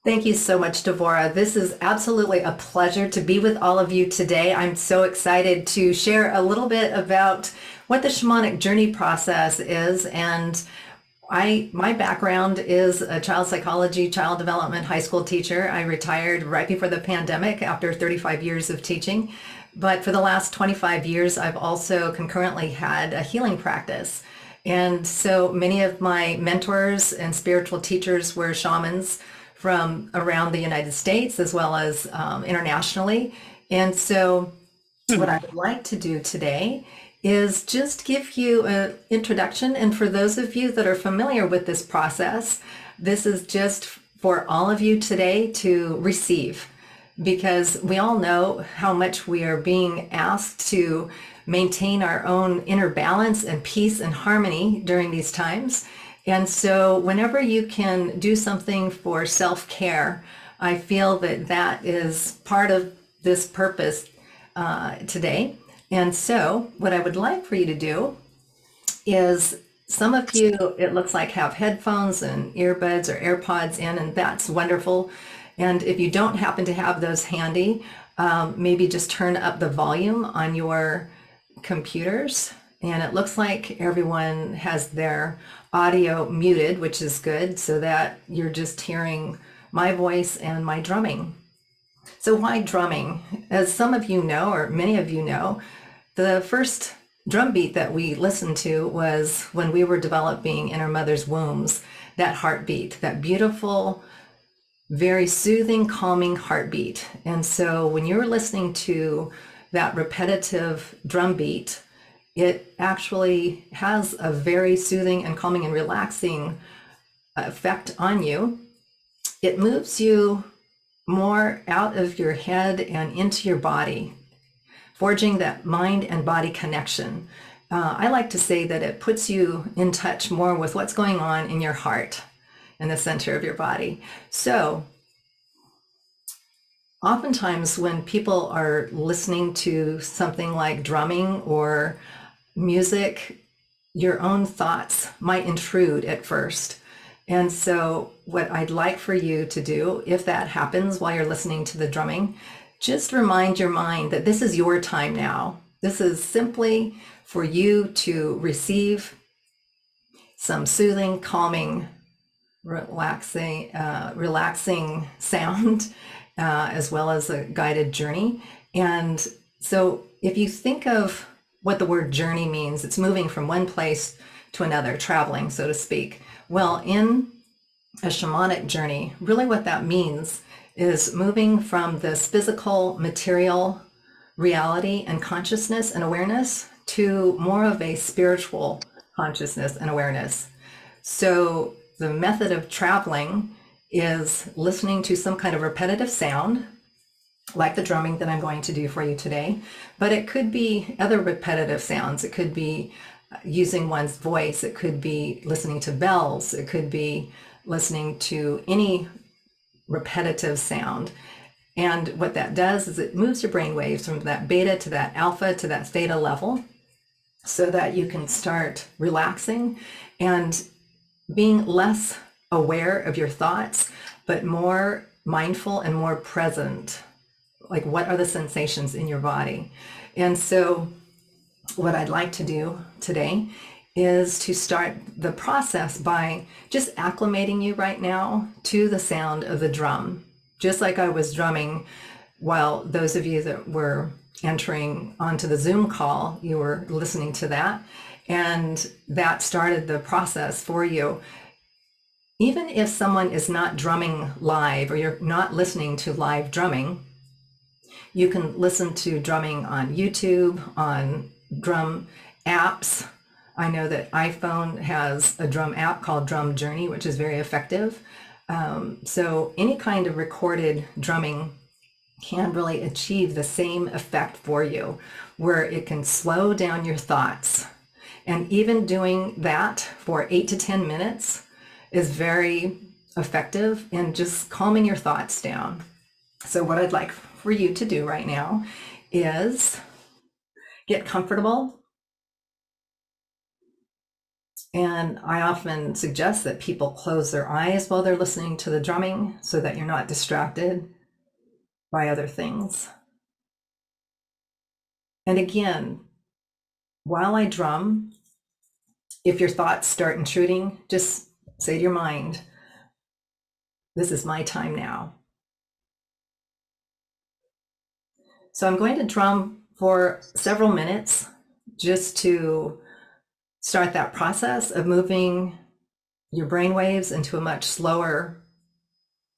Thank you so much, Devora. This is absolutely a pleasure to be with all of you today. I'm so excited to share a little bit about what the shamanic journey process is. And my background is a child psychology, child development high school teacher. I retired right before the pandemic after 35 years of teaching. But for the last 25 years, I've also concurrently had a healing practice. And so many of my mentors and spiritual teachers were shamans from around the United States as well as internationally. And so what I would like to do today is just give you an introduction. And for those of you that are familiar with this process, this is just for all of you today to receive, because we all know how much we are being asked to maintain our own inner balance and peace and harmony during these times. And so whenever you can do something for self-care, I feel that that is part of this purpose today. And so what I would like for you to do is, some of you, it looks like, have headphones and earbuds or AirPods in, and that's wonderful. And if you don't happen to have those handy, maybe just turn up the volume on your computers. And it looks like everyone has their audio muted, which is good, so that you're just hearing my voice and my drumming. So why drumming? As some of you know, or many of you know, the first drum beat that we listened to was when we were developing in our mother's wombs, that heartbeat, that beautiful, very soothing, calming heartbeat. And so when you're listening to that repetitive drum beat, it actually has a very soothing and calming and relaxing effect on you. It moves you more out of your head and into your body, forging that mind and body connection. I like to say that it puts you in touch more with what's going on in your heart, in the center of your body. So oftentimes when people are listening to something like drumming or music, your own thoughts might intrude at first. And so what I'd like for you to do, if that happens while you're listening to the drumming, just remind your mind that this is your time now. This is simply for you to receive some soothing, calming, relaxing sound, as well as a guided journey. And so if you think of what the word journey means, it's moving from one place to another, traveling, so to speak. Well, in a shamanic journey, really what that means is moving from this physical, material reality and consciousness and awareness to more of a spiritual consciousness and awareness. So the method of traveling is listening to some kind of repetitive sound, like the drumming that I'm going to do for you today, but it could be other repetitive sounds. It could be using one's voice. It could be listening to bells. It could be listening to any repetitive sound. And what that does is it moves your brain waves from that beta to that alpha to that theta level, so that you can start relaxing and being less aware of your thoughts, but more mindful and more present. Like, what are the sensations in your body? And so what I'd like to do today is to start the process by just acclimating you right now to the sound of the drum, just like I was drumming while those of you that were entering onto the Zoom call, you were listening to that, and that started the process for you. Even if someone is not drumming live, or you're not listening to live drumming, you can listen to drumming on YouTube, on drum apps. I know that iPhone has a drum app called Drum Journey, which is very effective. So any kind of recorded drumming can really achieve the same effect for you, where it can slow down your thoughts. And even doing that for 8 to 10 minutes is very effective in just calming your thoughts down. So what I'd like for you to do right now is get comfortable. And I often suggest that people close their eyes while they're listening to the drumming so that you're not distracted by other things. And again, while I drum, if your thoughts start intruding, just say to your mind, this is my time now. So I'm going to drum for several minutes just to start that process of moving your brain waves into a much slower,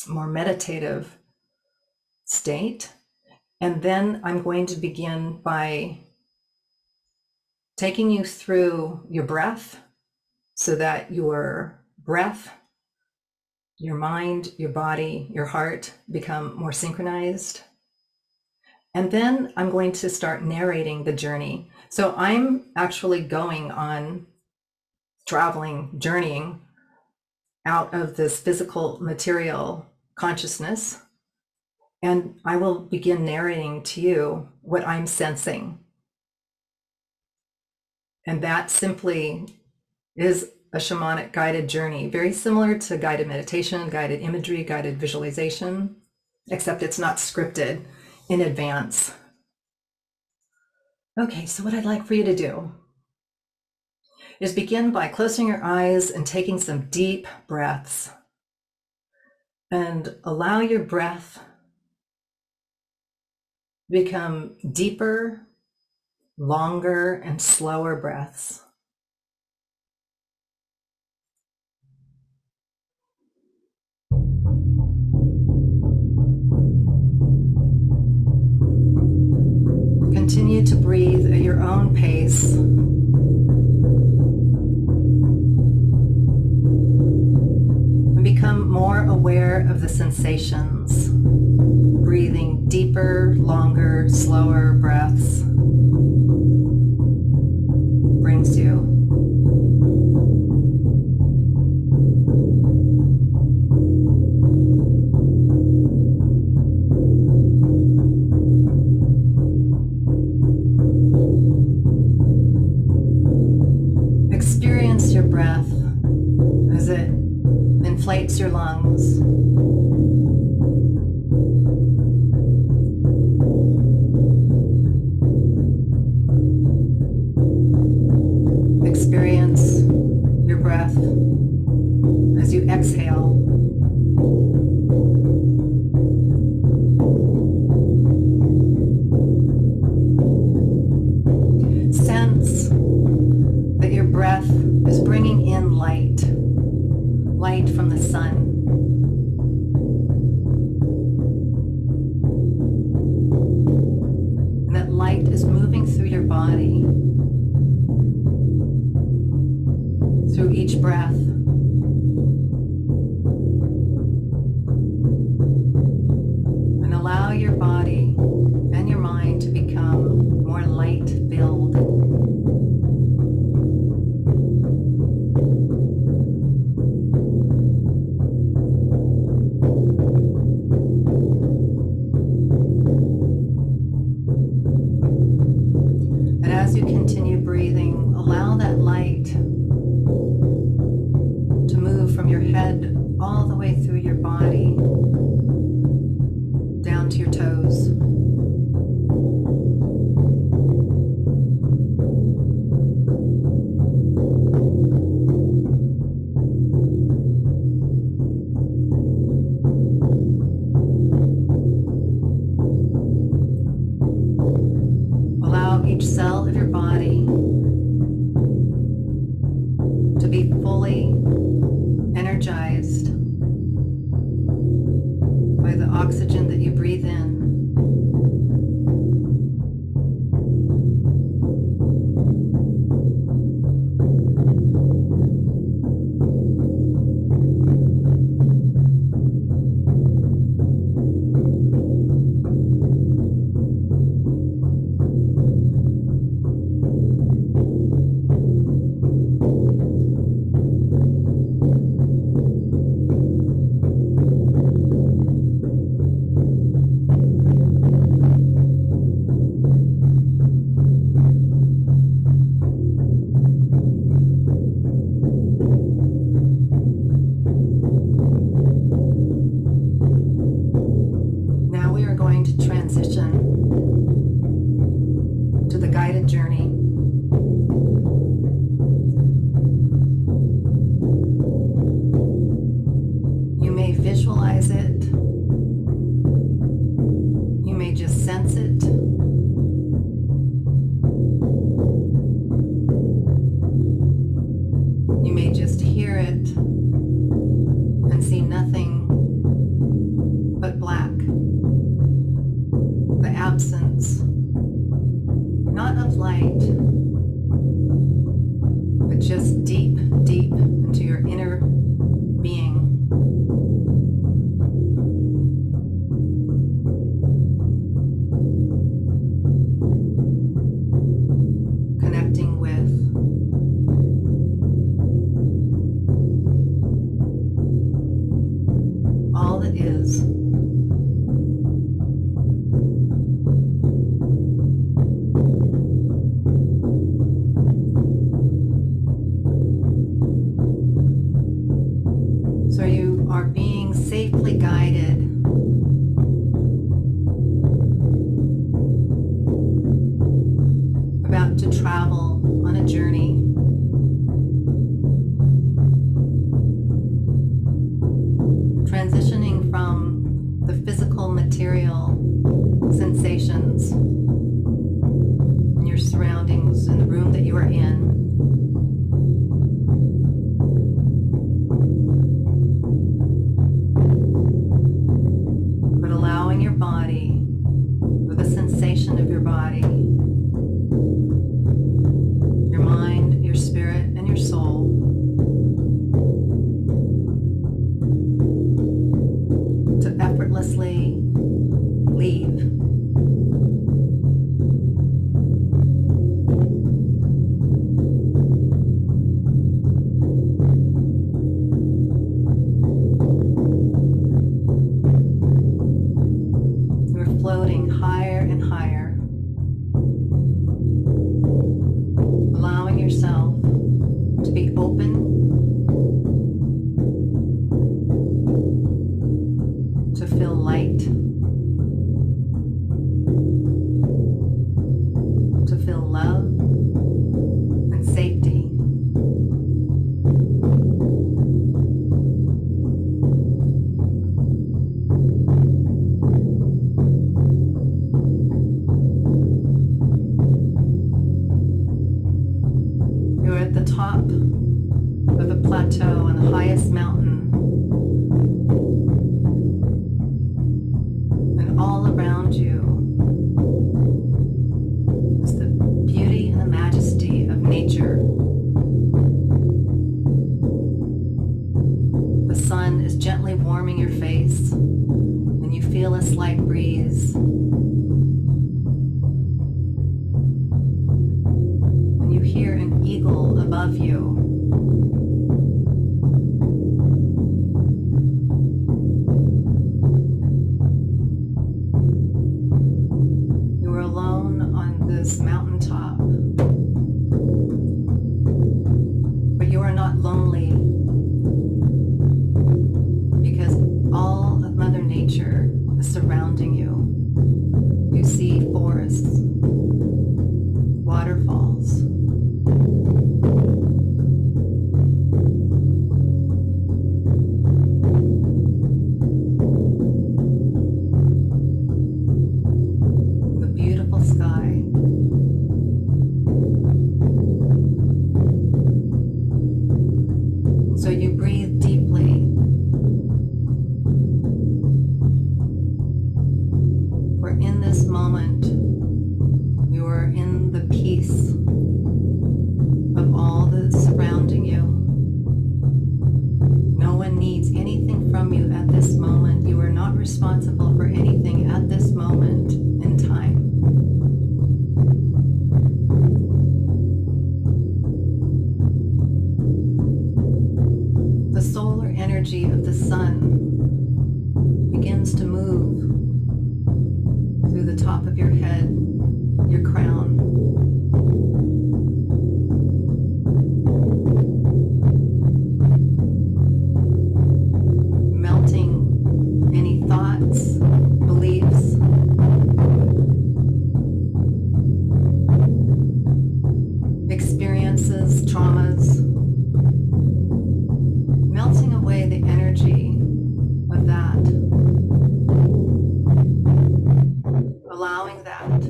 more meditative state. And then I'm going to begin by taking you through your breath so that your breath, your mind, your body, your heart become more synchronized. And then I'm going to start narrating the journey. So I'm actually going on traveling, journeying out of this physical material consciousness. And I will begin narrating to you what I'm sensing. And that simply is a shamanic guided journey, very similar to guided meditation, guided imagery, guided visualization, except it's not scripted in advance. Okay, so what I'd like for you to do is begin by closing your eyes and taking some deep breaths. And allow your breath to become deeper, longer, and slower breaths. Continue to breathe at your own pace. And become more aware of the sensations. Breathing deeper, longer, slower breaths brings you. Experience your breath as it inflates your lungs. Experience your breath as you exhale. Sense that your breath is bringing in light from the sun. And that light is moving through your body, through each breath. And allow your body and your mind to become more light-filled. And as you continue breathing, allow that light to move from your head all the way through your body, down to your toes. Allow each cell of your body to be fully energized by the oxygen that you breathe in. absence, not of light, but just deep, deep into your inner being. Connecting with all that is. So you are being safely guided about to travel on a journey. Transitioning from the physical material sensations in your surroundings, in the room that you are in, but allowing your body, or the sensation of your body, your mind, your spirit, and your soul to effortlessly leave. You're floating higher and higher, allowing yourself to be open to feel light, to feel love and safety. You're at the top of a plateau on the highest mountain. All around you is the beauty and the majesty of nature. The sun is gently warming your face, and you feel a slight breeze. And you hear an eagle above you. Mountaintop, but you are not lonely, because all of Mother Nature is surrounding you. You see forests, waterfalls, the beautiful sky. So you breathe deeply. For in this moment, you are in the peace of all that's surrounding you. No one needs anything from you at this moment. You are not responsible for anything at this moment in time. The solar energy of the sun begins to move through the top of your head, your crown. Melting any thoughts, beliefs, experiences, traumas, melting away the energy of that, allowing that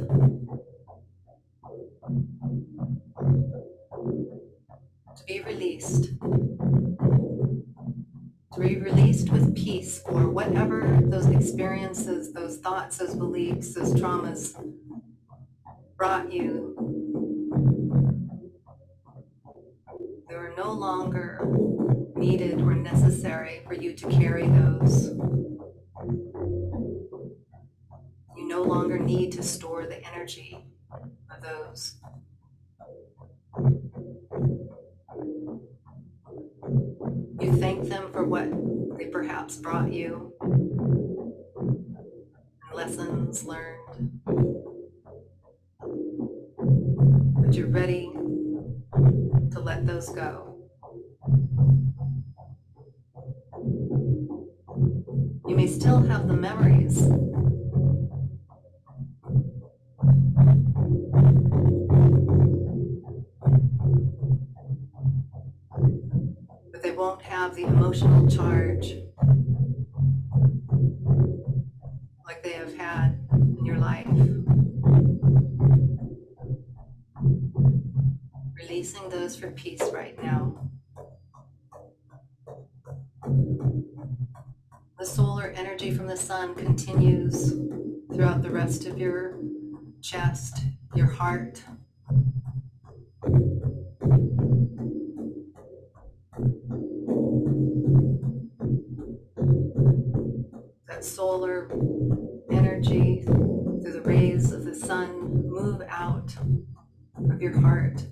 to be released with peace for whatever those experiences experiences, those thoughts, those beliefs, those traumas brought you, they were no longer needed or necessary for you to carry those. You no longer need to store the energy of those. You thank them for what they perhaps brought you, lessons learned, but you're ready to let those go. You may still have the memories, but they won't have the emotional charge like they have had in your life. Releasing those for peace right now. The solar energy from the sun continues throughout the rest of your chest, your heart. That solar energy through the rays of the sun move out of your heart.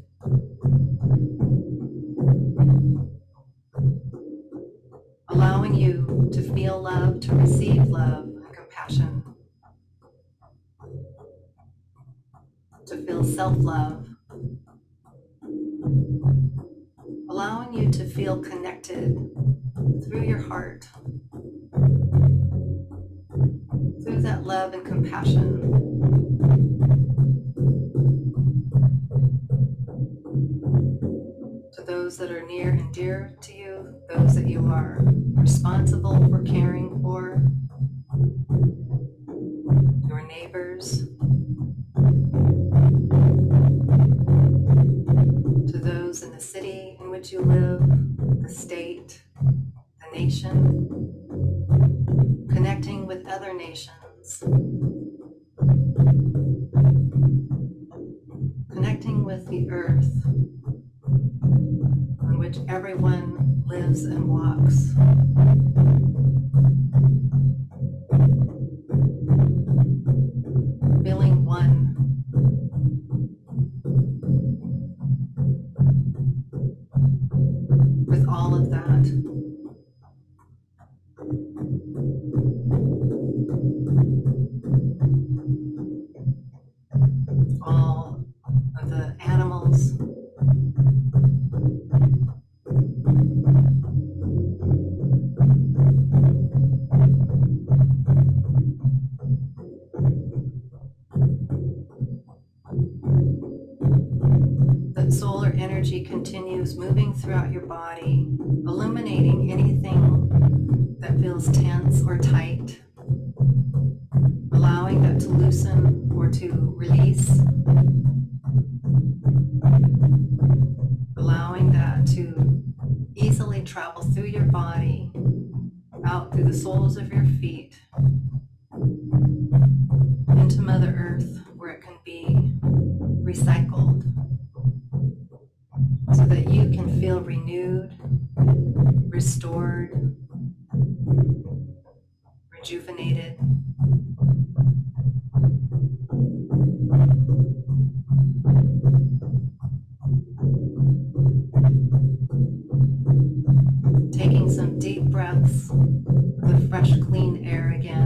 Allowing you to feel love, to receive love and compassion, to feel self-love, allowing you to feel connected through your heart, through that love and compassion. To those that are near and dear to you, those that you are responsible for caring for, your neighbors, to those in the city in which you live, the state, the nation, connecting with other nations, connecting with the earth on which everyone lives and walks. Feeling one. With all of that. All of the animals, that solar energy continues moving throughout your body, illuminating anything that feels tense or tight, allowing that to loosen or to release, allowing that to easily travel through your body, out through the soles of your feet, into Mother Earth, where it can be recycled, so that you can feel renewed, restored, rejuvenated. Taking some deep breaths of the fresh, clean air again.